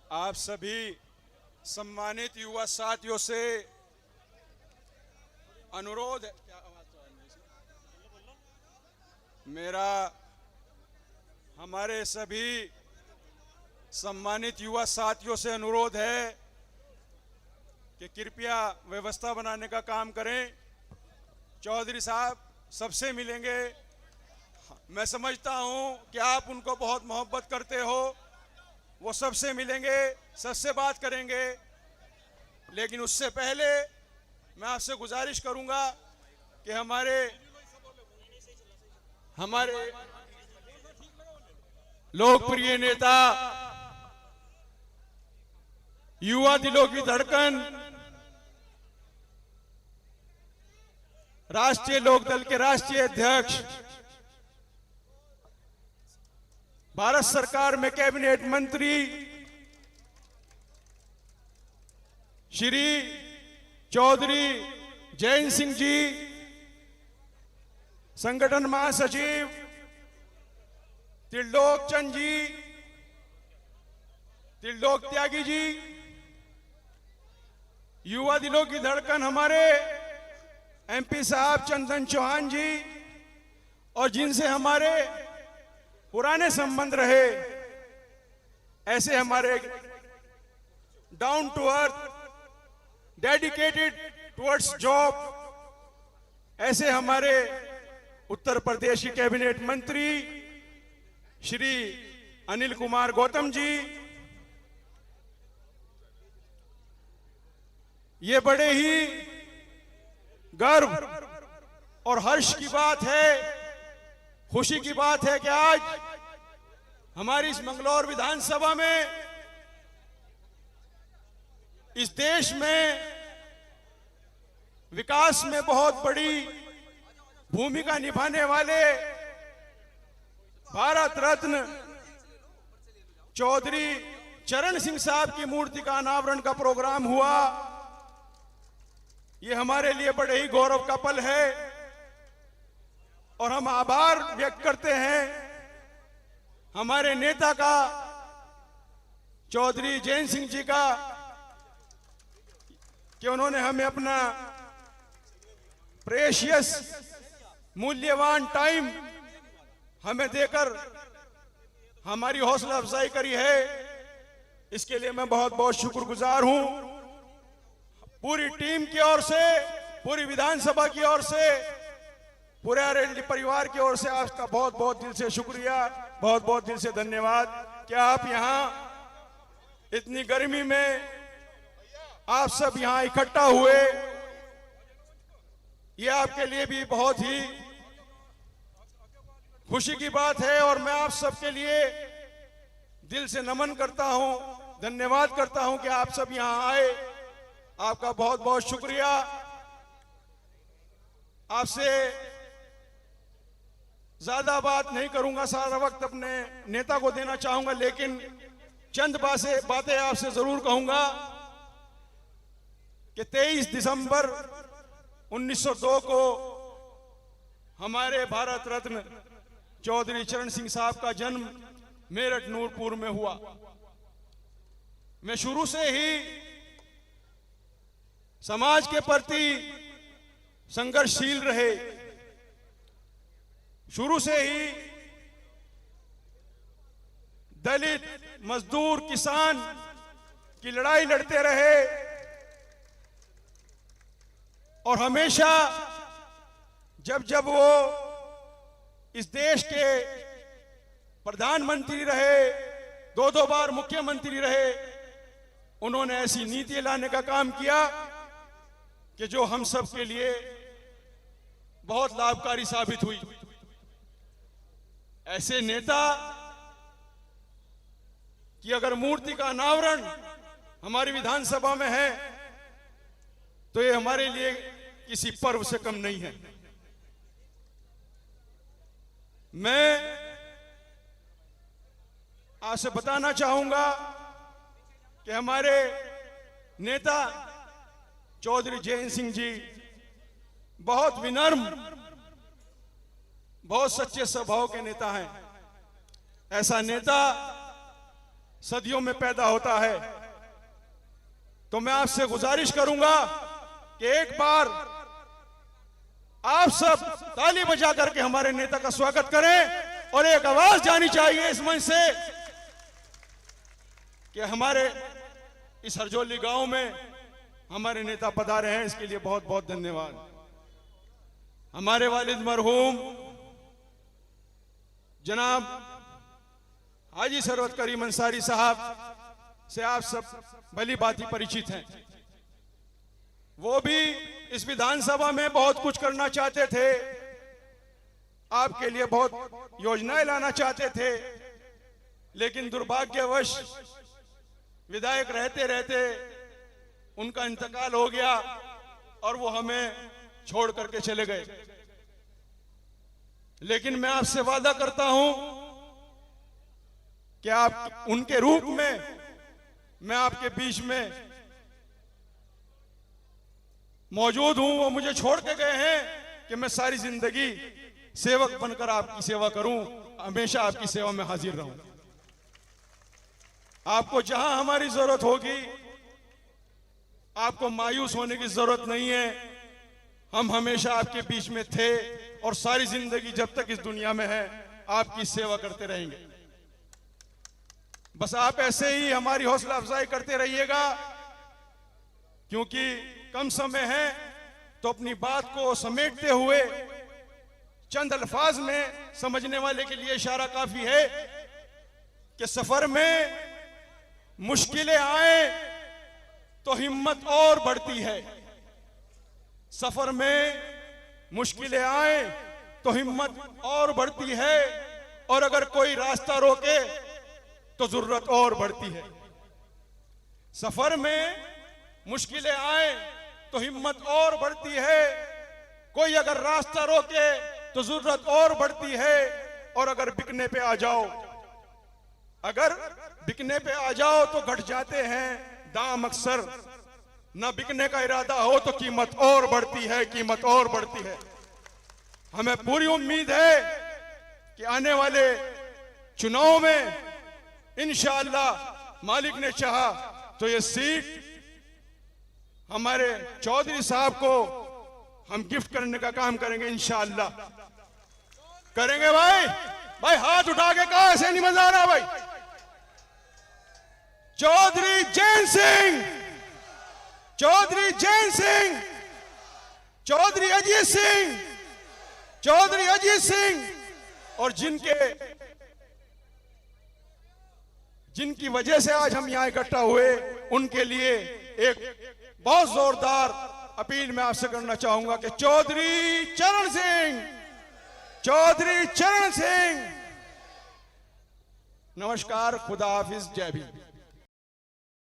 आप सभी सम्मानित युवा साथियों से अनुरोध है, क्या आवाज तो है नहीं मेरा, हमारे सभी सम्मानित युवा साथियों से अनुरोध है कि कृपया व्यवस्था बनाने का काम करें। चौधरी साहब सबसे मिलेंगे। मैं समझता हूं कि आप उनको बहुत मोहब्बत करते हो, वो सबसे मिलेंगे, सबसे बात करेंगे, लेकिन उससे पहले मैं आपसे गुजारिश करूंगा कि हमारे लोकप्रिय नेता, युवा दिलों की धड़कन, राष्ट्रीय लोकदल के राष्ट्रीय अध्यक्ष, भारत सरकार में कैबिनेट मंत्री श्री चौधरी जयंत सिंह जी, संगठन महासचिव त्रिलोक चंद जी, त्रिलोक त्यागी जी, युवा दिलों की धड़कन हमारे एमपी साहब चंदन चौहान जी, और जिनसे हमारे पुराने संबंध रहे, ऐसे हमारे down to earth, dedicated towards job, ऐसे हमारे उत्तर प्रदेश के कैबिनेट मंत्री श्री अनिल कुमार गौतम जी, ये बड़े ही गर्व और हर्ष की बात है, खुशी की बात है कि आज हमारी इस मंगलौर विधानसभा में, इस देश में विकास में बहुत बड़ी भूमिका निभाने वाले भारत रत्न चौधरी चरण सिंह साहब की मूर्ति का अनावरण का प्रोग्राम हुआ। ये हमारे लिए बड़े ही गौरव का पल है और हम आभार व्यक्त करते हैं हमारे नेता का, चौधरी जयंत सिंह जी का, कि उन्होंने हमें अपना प्रेशियस मूल्यवान टाइम हमें देकर हमारी हौसला अफजाई करी है। इसके लिए मैं बहुत बहुत शुक्रगुजार हूं। पूरी टीम की ओर से, पूरी विधानसभा की ओर से, पूरे आरएलडी परिवार की ओर से आपका बहुत बहुत दिल से शुक्रिया, बहुत बहुत दिल से धन्यवाद कि आप यहां इतनी गर्मी में आप सब यहां इकट्ठा हुए। ये आपके लिए भी बहुत ही खुशी की बात है और मैं आप सबके लिए दिल से नमन करता हूं, धन्यवाद करता हूं कि आप सब यहां आए। आपका बहुत बहुत शुक्रिया। आपसे ज्यादा बात नहीं करूंगा, सारा वक्त अपने नेता को देना चाहूंगा, लेकिन चंद बातें आपसे जरूर कहूंगा कि 23 दिसंबर 1902 को हमारे भारत रत्न चौधरी चरण सिंह साहब का जन्म मेरठ नूरपुर में हुआ। मैं शुरू से ही समाज के प्रति संघर्षशील रहे, शुरू से ही दलित, मजदूर, किसान की लड़ाई लड़ते रहे और हमेशा जब जब वो इस देश के प्रधानमंत्री रहे, दो बार मुख्यमंत्री रहे, उन्होंने ऐसी नीति लाने का काम किया कि जो हम सब के लिए बहुत लाभकारी साबित हुई। ऐसे नेता की अगर मूर्ति का अनावरण हमारी विधानसभा में है तो ये हमारे लिए किसी पर्व से कम नहीं है। मैं आपसे बताना चाहूंगा कि हमारे नेता चौधरी जयंत सिंह जी बहुत विनम्र, बहुत सच्चे स्वभाव के नेता हैं। ऐसा नेता सदियों में पैदा होता है। तो मैं आपसे गुजारिश करूंगा कि एक बार आप सब ताली बजा करके हमारे नेता का स्वागत करें और एक आवाज जानी चाहिए इस मंच से कि हमारे इस हरजोली गांव में हमारे नेता पधारे हैं। इसके लिए बहुत बहुत धन्यवाद। हमारे वालिद मरहूम जनाब हाजी सरवत करीम अंसारी साहब से आप सब भली भांति परिचित हैं। वो भी इस विधानसभा में बहुत कुछ करना चाहते थे, आपके लिए बहुत योजनाएं लाना चाहते थे, लेकिन दुर्भाग्यवश विधायक रहते रहते उनका इंतकाल हो गया और वो हमें छोड़ करके चले गए। लेकिन मैं आपसे वादा करता हूं कि आप उनके रूप में मैं आपके बीच में मौजूद हूं। वो मुझे छोड़ के गए हैं कि मैं सारी जिंदगी सेवक बनकर आपकी सेवा करूं, हमेशा आपकी सेवा में हाजिर रहूं। आपको जहां हमारी जरूरत होगी आपको मायूस होने की जरूरत नहीं है। हम हमेशा आपके बीच में थे और सारी जिंदगी जब तक इस दुनिया में है आपकी सेवा करते रहेंगे। बस आप ऐसे ही हमारी हौसला अफजाई करते रहिएगा, क्योंकि कम समय है तो अपनी बात को समेटते हुए चंद अल्फाज में समझने वाले के लिए इशारा काफी है कि सफर में मुश्किलें आए तो हिम्मत और बढ़ती है। सफर में मुश्किलें आए तो हिम्मत और बढ़ती है, और अगर कोई रास्ता रोके तो जरूरत और बढ़ती है। सफर में मुश्किलें आए तो हिम्मत और बढ़ती है, कोई अगर रास्ता रोके तो जरूरत और बढ़ती है, और अगर बिकने पे आ जाओ, अगर बिकने पे आ जाओ तो घट जाते हैं दाम अक्सर। न बिकने का इरादा हो तो कीमत और बढ़ती है, कीमत और बढ़ती है। हमें पूरी उम्मीद है कि आने वाले चुनाव में इंशाअल्लाह मालिक ने चाहा तो ये सीट हमारे चौधरी साहब को हम गिफ्ट करने का काम करेंगे, इंशाअल्लाह करेंगे। भाई हाथ उठा के कहा, ऐसे नहीं मजा आ रहा भाई। चौधरी जैन सिंह, चौधरी जैन सिंह, चौधरी अजीत सिंह, चौधरी अजीत सिंह, और जिनकी वजह से आज हम यहां इकट्ठा हुए, उनके लिए एक बहुत जोरदार अपील मैं आपसे करना चाहूंगा कि चौधरी चरण सिंह, चौधरी चरण सिंह। नमस्कार, खुदा हाफिज, जय भीम।